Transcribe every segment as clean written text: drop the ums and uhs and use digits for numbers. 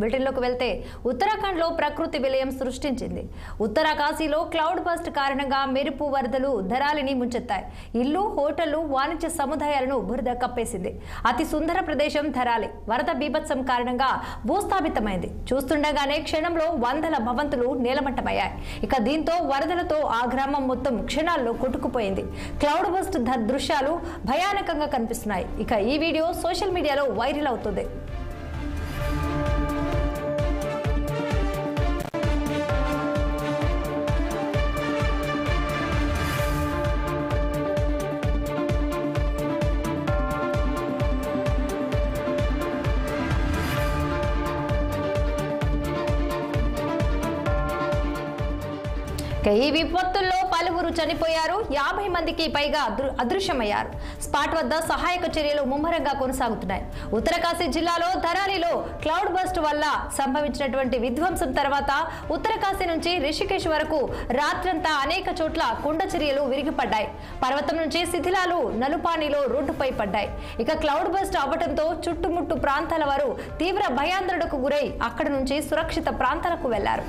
బ్రిటన్లోకి వెళ్తే ఉత్తరాఖండ్లో ప్రకృతి విలయం సృష్టించింది. ఉత్తరకాశీలో క్లౌడ్ బస్ట్ కారణంగా మెరుపు వరదలు ధరాలిని ముంచెత్తాయి. ఇల్లు, హోటళ్లు, వాణిజ్య సముదాయాలను బురద కప్పేసింది. అతి సుందర ప్రదేశం ధరాలి వరద బీభత్సం కారణంగా భూస్థాపితమైంది. చూస్తుండగానే క్షణంలో వందల భవంతులు నేలమట్టమయ్యాయి. ఇక దీంతో వరదలతో ఆ గ్రామం మొత్తం క్షణాల్లో కొట్టుకుపోయింది. క్లౌడ్ బస్ట్ దృశ్యాలు భయానకంగా కనిపిస్తున్నాయి. ఇక ఈ వీడియో సోషల్ మీడియాలో వైరల్ అవుతుంది. ఈ విపత్తుల్లో పలువురు చనిపోయారు. 50 మందికి పైగా అదృశ్యమయ్యారు. స్పాట్ వద్ద సహాయక చర్యలు ముమ్మరంగా కొనసాగుతున్నాయి. ఉత్తరకాశీ జిల్లాలో ధరాలిలో క్లౌడ్ బస్ట్ వల్ల సంభవించినటువంటి విధ్వంసం తర్వాత ఉత్తరకాశీ నుంచి రిషికేశ్ వరకు రాత్రంతా అనేక చోట్ల కొండ చర్యలు విరిగిపడ్డాయి. పర్వతం నుంచి శిథిలాలు నలుపానిలో రోడ్డుపై పడ్డాయి. ఇక క్లౌడ్ బస్ట్ అవ్వడంతో చుట్టుముట్టు ప్రాంతాల వారు తీవ్ర భయాందోళనకు గురై అక్కడి నుంచి సురక్షిత ప్రాంతాలకు వెళ్లారు.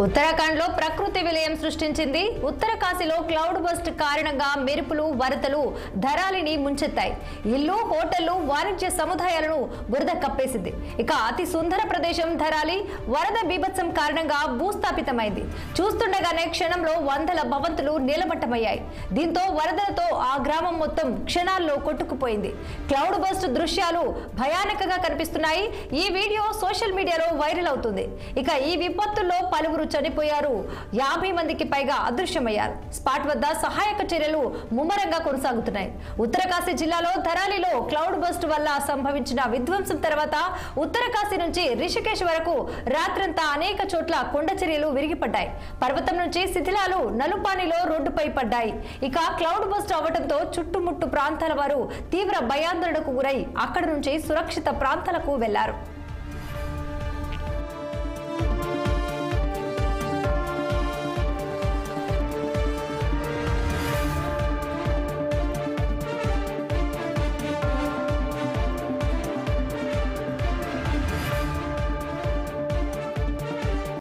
ఉత్తరాఖండ్లో ప్రకృతి విలయం సృష్టించింది. ఉత్తరకాశీలో క్లౌడ్ బస్ట్ కారణంగా మెరుపులు, వరదలు ధరాలిని ముంచెత్తాయి. ఇల్లు, హోటళ్లు, వాణిజ్య సముదాయాలను బురద కప్పేసింది. ఇక అతి సుందర ప్రదేశం ధరాలి వరద బీభత్సం కారణంగా భూస్థాపితమైంది. చూస్తుండగానే క్షణంలో వందల భవంతులు నేలమట్టమయ్యాయి. దీంతో వరదలతో ఆ గ్రామం మొత్తం క్షణాల్లో కొట్టుకుపోయింది. క్లౌడ్ బస్ట్ దృశ్యాలు భయానకంగా కనిపిస్తున్నాయి. ఈ వీడియో సోషల్ మీడియాలో వైరల్ అవుతుంది. ఇక ఈ విపత్తుల్లో పలువురు చనిపోయారు. 50 మందికి పైగా అదృశ్యమయ్యారు. స్పాట్ వద్ద సహాయక చర్యలు ముమ్మరంగా కొనసాగుతున్నాయి. ఉత్తరకాశీ జిల్లాలో ధరాలిలో క్లౌడ్ బస్ట్ వల్ల సంభవించిన విధ్వంసం తర్వాత ఉత్తరకాశీ నుంచి రిషికేశ్ వరకు రాత్రంతా అనేక చోట్ల కొండ చర్యలు విరిగిపడ్డాయి. పర్వతం నుంచి శిథిలాలు నలుపానిలో రోడ్డుపై పడ్డాయి. ఇక క్లౌడ్ బస్ట్ అవ్వడంతో చుట్టుముట్టు ప్రాంతాల వారు తీవ్ర భయాందోళనకు గురై అక్కడి నుంచి సురక్షిత ప్రాంతాలకు వెళ్లారు.